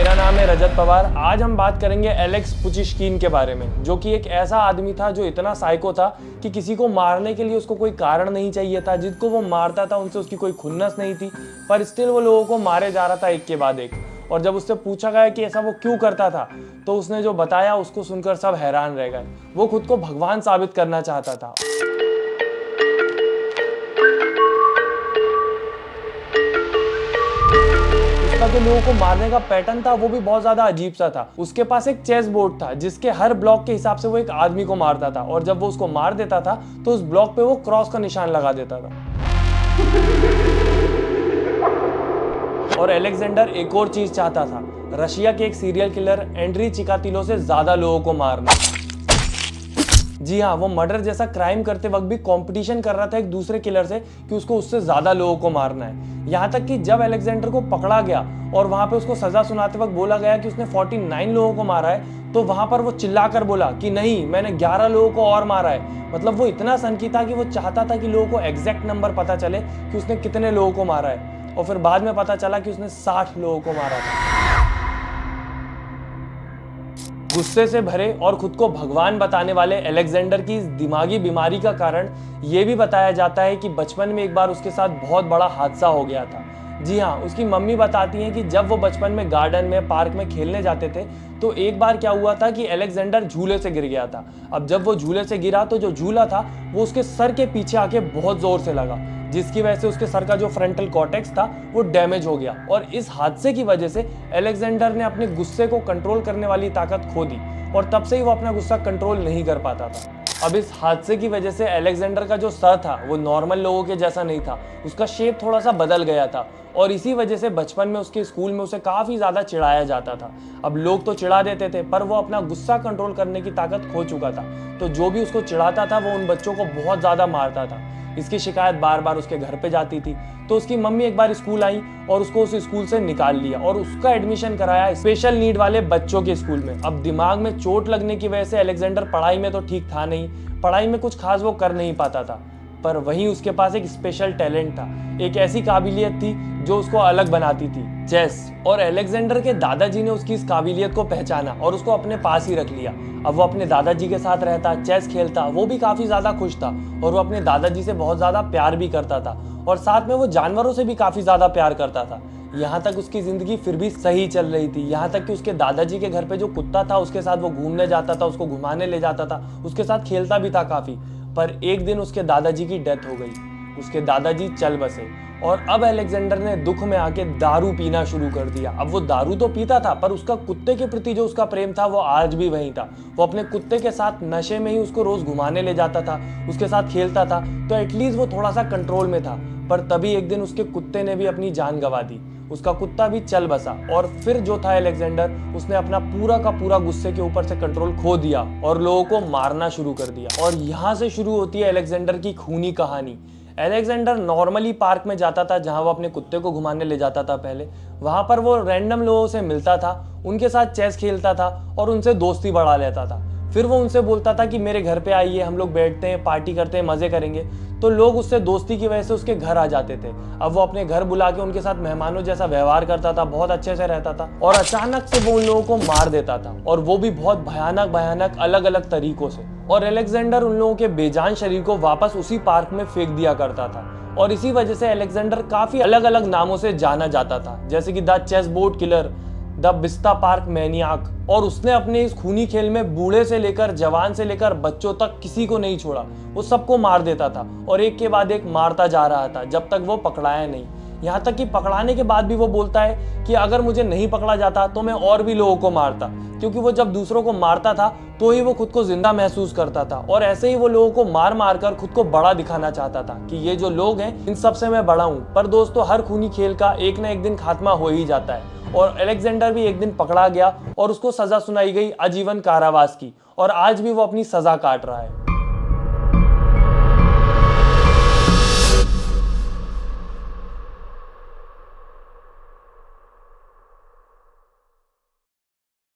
मेरा नाम है रजत पवार। आज हम बात करेंगे एलेक्स पुचिश्किन के बारे में, जो कि एक ऐसा आदमी था जो इतना साइको था कि किसी को मारने के लिए उसको कोई कारण नहीं चाहिए था। जिनको वो मारता था उनसे उसकी कोई खुन्नस नहीं थी, पर स्टिल वो लोगों को मारे जा रहा था एक के बाद एक। और जब उससे पूछा गया कि ऐसा वो क्यों करता था, तो उसने जो बताया उसको सुनकर सब हैरान रह गए। वो खुद को भगवान साबित करना चाहता था। उसका जो लोगों को मारने का पैटर्न था वो भी बहुत ज्यादा अजीब सा था। उसके पास एक चेस बोर्ड था जिसके हर ब्लॉक के हिसाब से वो एक आदमी को मारता था, और जब वो उसको मार देता था तो उस ब्लॉक पे वो क्रॉस का निशान लगा देता था। और अलेक्जेंडर एक और चीज चाहता था, रशिया के एक सीरियल किलर एंड्री चिकातिलो से ज्यादा लोगों को मारना। जी हाँ, वो मर्डर जैसा क्राइम करते वक्त भी कंपटीशन कर रहा था एक दूसरे किलर से कि उसको उससे ज्यादा लोगों को मारना है। यहाँ तक कि जब अलेक्जेंडर को पकड़ा गया और वहां पे उसको सजा सुनाते वक्त बोला गया कि उसने 49 लोगों को मारा है, तो वहां पर वो चिल्लाकर बोला कि नहीं, मैंने 11 लोगों को और मारा है। मतलब वो इतना सनकी था कि वो चाहता था कि लोगों को एग्जैक्ट नंबर पता चले कि उसने कितने लोगों को मारा है। और फिर बाद में पता चला कि उसने 60 लोगों को मारा था। गुस्से से भरे और खुद को भगवान बताने वाले अलेक्जेंडर की इस दिमागी बीमारी का कारण ये भी बताया जाता है कि बचपन में एक बार उसके साथ बहुत बड़ा हादसा हो गया था। जी हाँ, उसकी मम्मी बताती हैं कि जब वो बचपन में गार्डन में, पार्क में खेलने जाते थे, तो एक बार क्या हुआ था कि अलेक्जेंडर झूले से गिर गया था। अब जब वो झूले से गिरा तो जो झूला था वो उसके सर के पीछे आके बहुत जोर से लगा, जिसकी वजह से उसके सर का जो फ्रंटल कॉर्टेक्स था वो डैमेज हो गया। और इस हादसे की वजह से अलेक्जेंडर ने अपने गुस्से को कंट्रोल करने वाली ताकत खो दी, और तब से ही वो अपना गुस्सा कंट्रोल नहीं कर पाता था। अब इस हादसे की वजह से अलेक्जेंडर का जो सर था वो नॉर्मल लोगों के जैसा नहीं था, उसका शेप थोड़ा सा बदल गया था। और इसी वजह से बचपन में उसके स्कूल में उसे काफी ज्यादा चिढ़ाया जाता था। अब लोग तो चिढ़ा देते थे, पर वो अपना गुस्सा कंट्रोल करने की ताकत खो चुका था। तो जो भी उसको चिढ़ाता था वो उन बच्चों को बहुत ज्यादा मारता था। इसकी शिकायत बार बार उसके घर पे जाती थी। तो उसकी मम्मी एक बार स्कूल आई और उसको उस स्कूल से निकाल लिया और उसका एडमिशन कराया स्पेशल नीड वाले बच्चों के स्कूल में। अब दिमाग में चोट लगने की वजह से अलेक्जेंडर पढ़ाई में तो ठीक था नहीं, पढ़ाई में कुछ खास वो कर नहीं पाता था, पर वहीं उसके पास एक स्पेशल टैलेंट था, एक ऐसी काबिलियत थी जो उसको अलग बनाती थी, चेस। और अलेक्जेंडर के दादाजी ने उसकी इस काबिलियत को पहचाना और उसको अपने पास ही रख लिया। अब वो अपने दादाजी के साथ रहता, चेस खेलता, वो भी काफी ज्यादा खुश था और वो अपने दादाजी से बहुत ज्यादा प्यार भी करता था, और साथ में वो जानवरों से भी काफी ज्यादा प्यार करता था। यहाँ तक उसकी जिंदगी फिर भी सही चल रही थी, यहाँ तक कि उसके दादाजी के घर पे जो कुत्ता था उसके साथ वो घूमने जाता था, उसको घुमाने ले जाता था, उसके साथ खेलता भी था काफी। पर एक दिन उसके दादाजी की डेथ हो गई, उसके दादाजी चल बसे, और अब अलेक्जेंडर ने दुख में आके दारू पीना शुरू कर दिया। अब वो दारू तो पीता था, पर उसका कुत्ते के प्रति जो उसका प्रेम था वो आज भी वही था। वो अपने कुत्ते के साथ नशे में ही उसको रोज घुमाने ले जाता था, उसके साथ खेलता था, तो एटलीस्ट वो थोड़ा सा कंट्रोल में था। पर तभी एक दिन उसके कुत्ते ने भी अपनी जान गंवा दी, उसका कुत्ता भी चल बसा, और फिर जो था अलेक्जेंडर, उसने अपना पूरा का पूरा गुस्से के ऊपर से कंट्रोल खो दिया और लोगों को मारना शुरू कर दिया। और यहाँ से शुरू होती है अलेक्जेंडर की खूनी कहानी। अलेक्जेंडर नॉर्मली पार्क में जाता था जहां वो अपने कुत्ते को घुमाने ले जाता था पहले। वहां पर वो रैंडम लोगों से मिलता था, उनके साथ चेस खेलता था और उनसे दोस्ती बढ़ा लेता था। फिर वो उनसे बोलता था कि मेरे घर पे आइए, हम लोग बैठते हैं, पार्टी करते हैं, मजे करेंगे। तो लोग उससे दोस्ती की वजह से उसके घर आ जाते थे। अब वो अपने घर बुला के उनके साथ मेहमानों जैसा व्यवहार करता था, बहुत अच्छे से रहता था, और अचानक से वो उन लोगों को मार देता था, और वो भी बहुत भयानक भयानक अलग अलग तरीकों से। और अलेक्जेंडर उन लोगों के बेजान शरीर को वापस उसी पार्क में फेंक दिया करता था। और इसी वजह से अलेक्जेंडर काफी अलग अलग नामों से जाना जाता था, जैसे कि the chess board killer, the बिस्ता पार्क मैनियाक। और उसने अपने इस खूनी खेल में बूढ़े से लेकर जवान से लेकर बच्चों तक किसी को नहीं छोड़ा, वो सबको मार देता था और एक के बाद एक मारता जा रहा था जब तक वो पकड़ाया नहीं। यहाँ तक कि पकड़ाने के बाद भी वो बोलता है कि अगर मुझे नहीं पकड़ा जाता तो मैं और भी लोगों को मारता, क्योंकि वो जब दूसरों को मारता था तो ही वो खुद को जिंदा महसूस करता था, और ऐसे ही वो लोगों को मार मार कर खुद को बड़ा दिखाना चाहता था कि ये जो लोग हैं इन सब से मैं बड़ा हूँ। पर दोस्तों, हर खूनी खेल का एक ना एक दिन खात्मा हो ही जाता है, और अलेक्जेंडर भी एक दिन पकड़ा गया और उसको सजा सुनाई गई आजीवन कारावास की, और आज भी वो अपनी सजा काट रहा है।